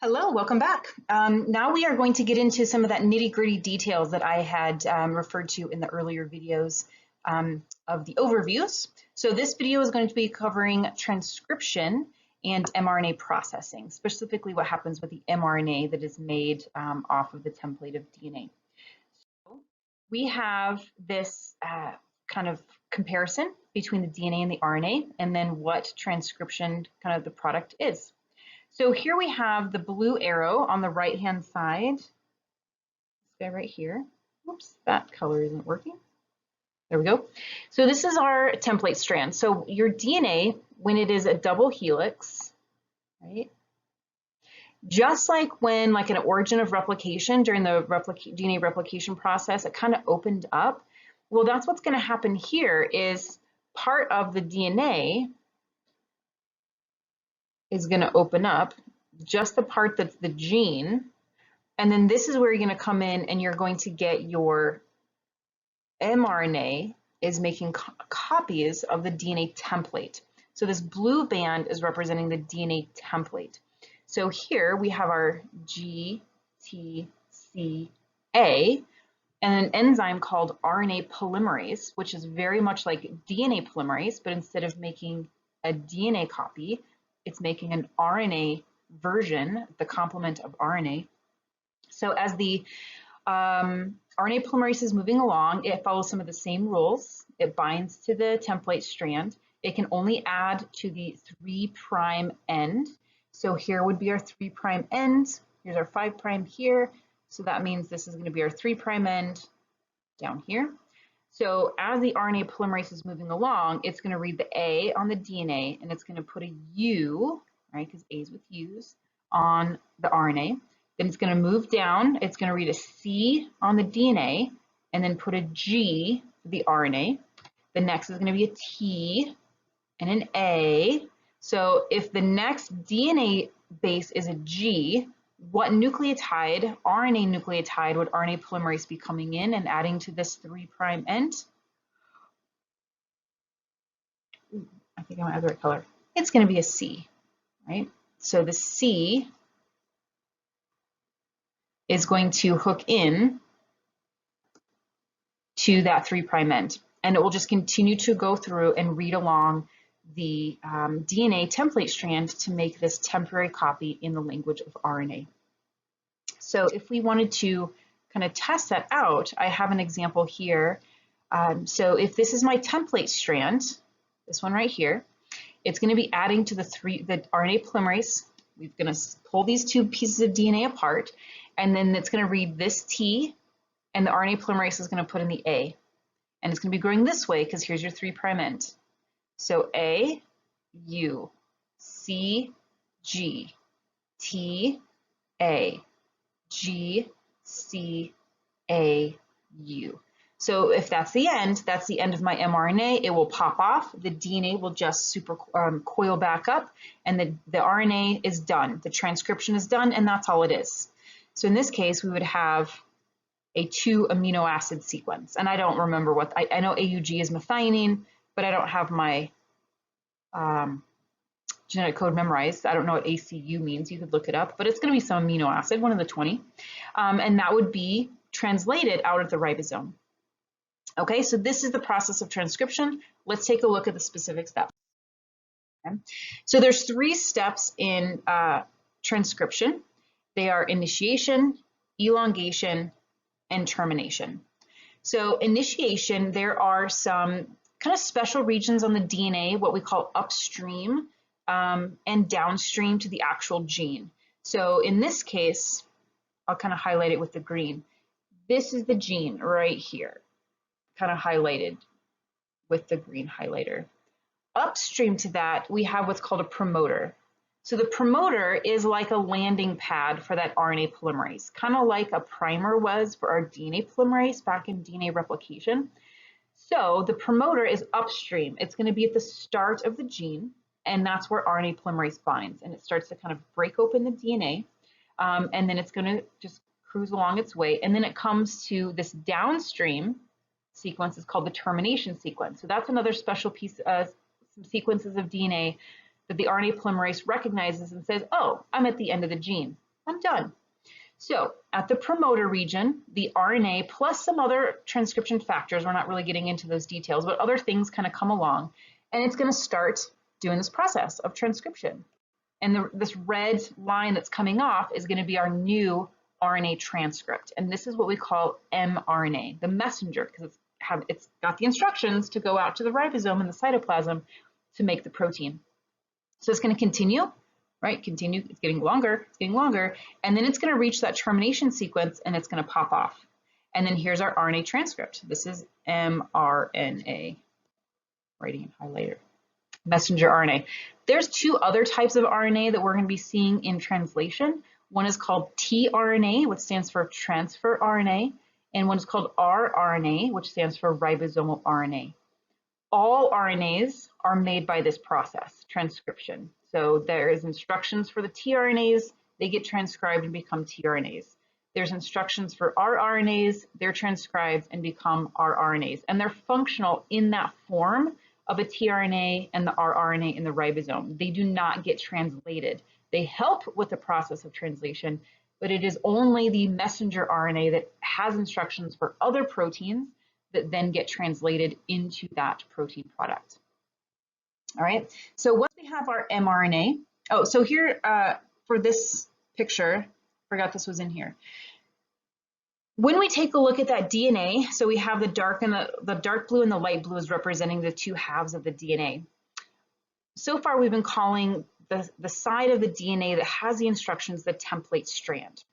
Hello, welcome back. Now we are going to get into some of that nitty-gritty details that I had referred to in the earlier videos of the overviews. So this video is going to be covering transcription and mRNA processing, specifically what happens with the mRNA that is made off of the template of DNA. So we have this kind of comparison between the DNA and the RNA, and then what transcription kind of the product is. So here we have the blue arrow on the right-hand side. This guy right here. Oops, that color isn't working. There we go. So this is our template strand. So your DNA, when it is a double helix, right? Just like when like an origin of replication during the DNA replication process, it kind of opened up. Well, that's what's going to happen here is part of the DNA is going to open up, just the part that's the gene, and then this is where you're going to come in and you're going to get your mRNA is making copies of the DNA template. So this blue band is representing the DNA template. So here we have our GTCA and an enzyme called RNA polymerase, which is very much like DNA polymerase, but instead of making a DNA copy, it's making an RNA version, the complement of RNA. So as the RNA polymerase is moving along, it follows some of the same rules. It binds to the template strand. It can only add to the 3' end. So here would be our 3' end. Here's our 5' here. So that means this is going to be our 3' end down here. So as the RNA polymerase is moving along, it's going to read the A on the DNA, and it's going to put a U, right, because A's with U's, on the RNA. Then it's going to move down. It's going to read a C on the DNA, and then put a G for the RNA. The next is going to be a T and an A. So if the next DNA base is a G, what nucleotide, RNA nucleotide, would RNA polymerase be coming in and adding to this 3' end? I think I might have the right color. It's going to be a C, right? So the C is going to hook in to that 3' end, and it will just continue to go through and read along the DNA template strand to make this temporary copy in the language of RNA. So if we wanted to kind of test that out, I have an example here. So if this is my template strand, this one right here, it's going to be adding to the RNA polymerase. We're going to pull these two pieces of DNA apart, and then it's going to read this T, and the RNA polymerase is going to put in the A. And it's going to be going this way because here's your 3' end. So A, U, C, G, T, A, G, C, A, U. So if that's the end of my mRNA. It will pop off. The DNA will just coil back up, and the RNA is done. The transcription is done, and that's all it is. So in this case, we would have a 2 amino acid sequence. And I don't remember what, I know AUG is methionine, but I don't have my genetic code memorized. I don't know what ACU means. You could look it up, but it's going to be some amino acid, one of the 20. And that would be translated out of the ribosome. Okay, so this is the process of transcription. Let's take a look at the specific steps. Okay. So there's 3 steps in transcription. They are initiation, elongation, and termination. So initiation, there are some kind of special regions on the DNA, what we call upstream and downstream to the actual gene. So in this case, I'll kind of highlight it with the green. This is the gene right here, kind of highlighted with the green highlighter. Upstream to that, we have what's called a promoter. So the promoter is like a landing pad for that RNA polymerase, kind of like a primer was for our DNA polymerase back in DNA replication. So the promoter is upstream. It's going to be at the start of the gene, and that's where RNA polymerase binds, and it starts to kind of break open the DNA, and then it's going to just cruise along its way, and then it comes to this downstream sequence is called the termination sequence. So that's another special piece of some sequences of DNA that the RNA polymerase recognizes and says, oh, I'm at the end of the gene. I'm done. So at the promoter region, the RNA plus some other transcription factors, we're not really getting into those details, but other things kind of come along, and it's going to start doing this process of transcription. And this red line that's coming off is going to be our new RNA transcript. And this is what we call mRNA, the messenger, because it's got the instructions to go out to the ribosome and the cytoplasm to make the protein. So it's going to continue, right? Continue, it's getting longer, and then it's going to reach that termination sequence and it's going to pop off. And then here's our RNA transcript. This is mRNA, writing in highlighter, messenger RNA. There's two other types of RNA that we're going to be seeing in translation. One is called tRNA, which stands for transfer RNA, and one is called rRNA, which stands for ribosomal RNA. All RNAs are made by this process, transcription. So there's instructions for the tRNAs, they get transcribed and become tRNAs. There's instructions for rRNAs, they're transcribed and become rRNAs. And they're functional in that form of a tRNA and the rRNA in the ribosome. They do not get translated. They help with the process of translation, but it is only the messenger RNA that has instructions for other proteins that then get translated into that protein product. All right, so once we have our mRNA, oh, so here for this picture, forgot this was in here. When we take a look at that DNA, so we have the dark blue and the light blue is representing the two halves of the DNA. So far, we've been calling the side of the DNA that has the instructions the template strand.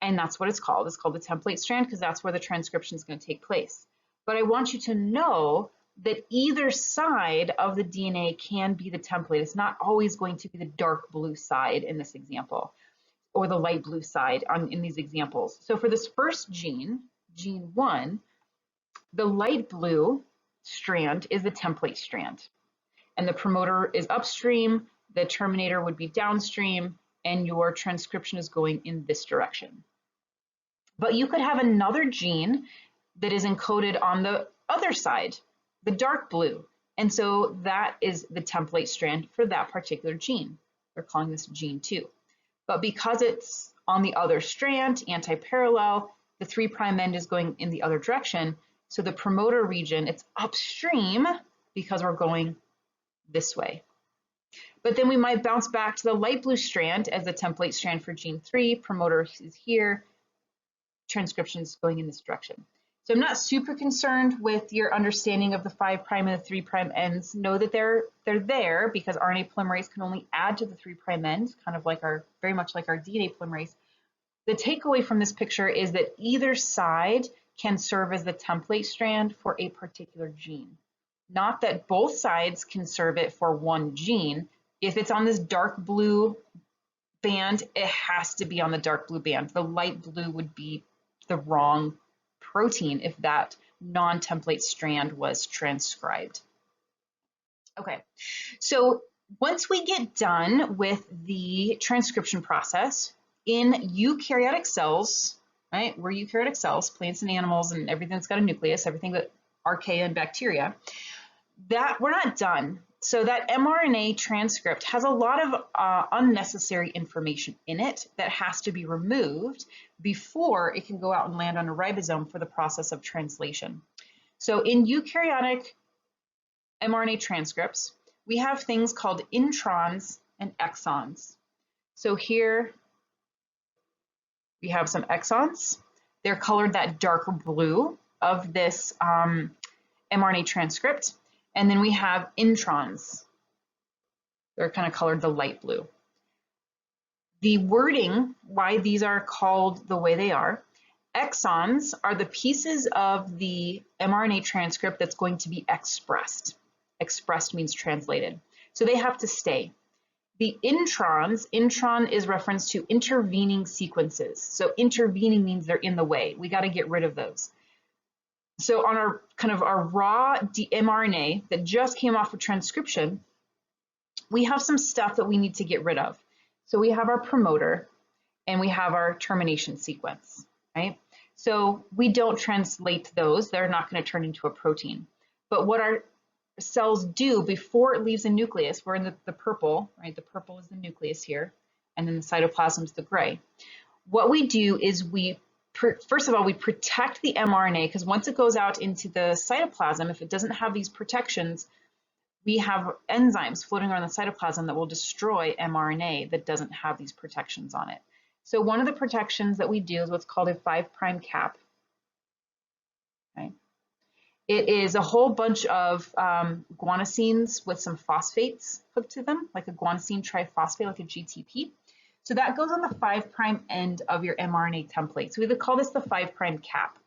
And that's what it's called. It's called the template strand because that's where the transcription is going to take place. But I want you to know that either side of the DNA can be the template. It's not always going to be the dark blue side in this example, or the light blue side in these examples. So for this first gene, gene 1, the light blue strand is the template strand. And the promoter is upstream, the terminator would be downstream, and your transcription is going in this direction. But you could have another gene that is encoded on the other side, the dark blue. And so that is the template strand for that particular gene. We're calling this gene 2. But because it's on the other strand, anti-parallel, the 3' end is going in the other direction. So the promoter region, it's upstream because we're going this way. But then we might bounce back to the light blue strand as the template strand for gene 3, promoter is here, transcription is going in this direction. So I'm not super concerned with your understanding of the 5' and the 3' ends. Know that they're there because RNA polymerase can only add to the 3' end, kind of like very much like our DNA polymerase. The takeaway from this picture is that either side can serve as the template strand for a particular gene. Not that both sides can serve it for one gene. If it's on this dark blue band, it has to be on the dark blue band. The light blue would be the wrong protein if that non-template strand was transcribed. Okay, so once we get done with the transcription process in eukaryotic cells, right? We're eukaryotic cells, plants and animals and everything that's got a nucleus, everything but archaea and bacteria, that we're not done. So that mRNA transcript has a lot of unnecessary information in it that has to be removed before it can go out and land on a ribosome for the process of translation. So in eukaryotic mRNA transcripts, we have things called introns and exons. So here we have some exons. They're colored that darker blue of this mRNA transcript. And then we have introns. They're kind of colored the light blue. The wording, why these are called the way they are, exons are the pieces of the mRNA transcript that's going to be expressed. Expressed means translated. So they have to stay. The introns, intron is reference to intervening sequences. So intervening means they're in the way. We got to get rid of those. So on our raw mRNA that just came off of transcription, we have some stuff that we need to get rid of. So we have our promoter and we have our termination sequence, right? So we don't translate those. They're not going to turn into a protein. But what our cells do before it leaves the nucleus, we're in the purple, right? The purple is the nucleus here. and then the cytoplasm is the gray. What we do is first of all, we protect the mRNA, because once it goes out into the cytoplasm, if it doesn't have these protections, we have enzymes floating around the cytoplasm that will destroy mRNA that doesn't have these protections on it. So one of the protections that we do is what's called a 5' cap. Okay. It is a whole bunch of guanosines with some phosphates hooked to them, like a guanosine triphosphate, like a GTP. So that goes on the 5' end of your mRNA template. So we would call this the 5' cap.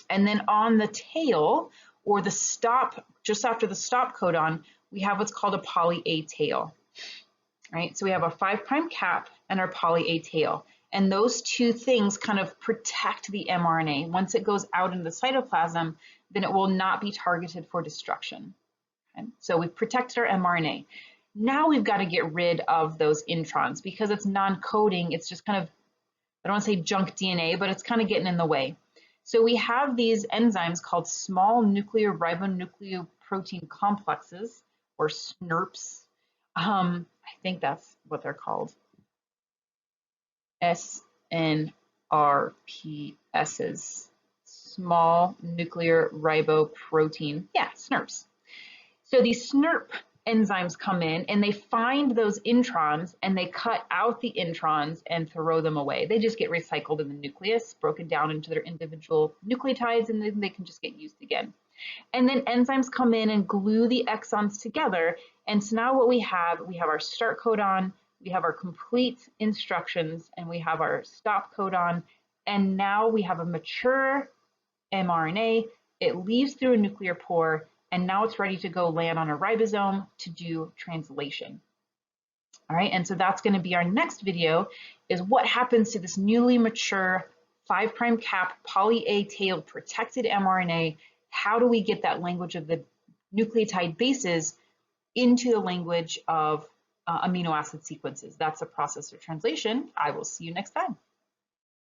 And then on the tail, or the stop, just after the stop codon, we have what's called a poly A tail. Right? So we have our 5' cap and our poly A tail. And those two things kind of protect the mRNA. Once it goes out into the cytoplasm, then it will not be targeted for destruction. Okay? So we've protected our mRNA. Now we've got to get rid of those introns because it's non-coding. It's just kind of, I don't want to say junk DNA, but it's kind of getting in the way. So we have these enzymes called small nuclear ribonucleoprotein complexes, or SNRPs. I think that's what they're called. SNRPSs, small nuclear riboprotein. Yeah, SNRPs. So these SNRP enzymes come in and they find those introns and they cut out the introns and throw them away. They just get recycled in the nucleus, broken down into their individual nucleotides, and then they can just get used again. And then enzymes come in and glue the exons together. And so now what we have our start codon, we have our complete instructions, and we have our stop codon. And now we have a mature mRNA. It leaves through a nuclear pore, and now it's ready to go land on a ribosome to do translation. All right, and so that's going to be our next video, is what happens to this newly mature 5' cap poly A tailed protected mRNA. How do we get that language of the nucleotide bases into the language of amino acid sequences? That's a process of translation. I will see you next time.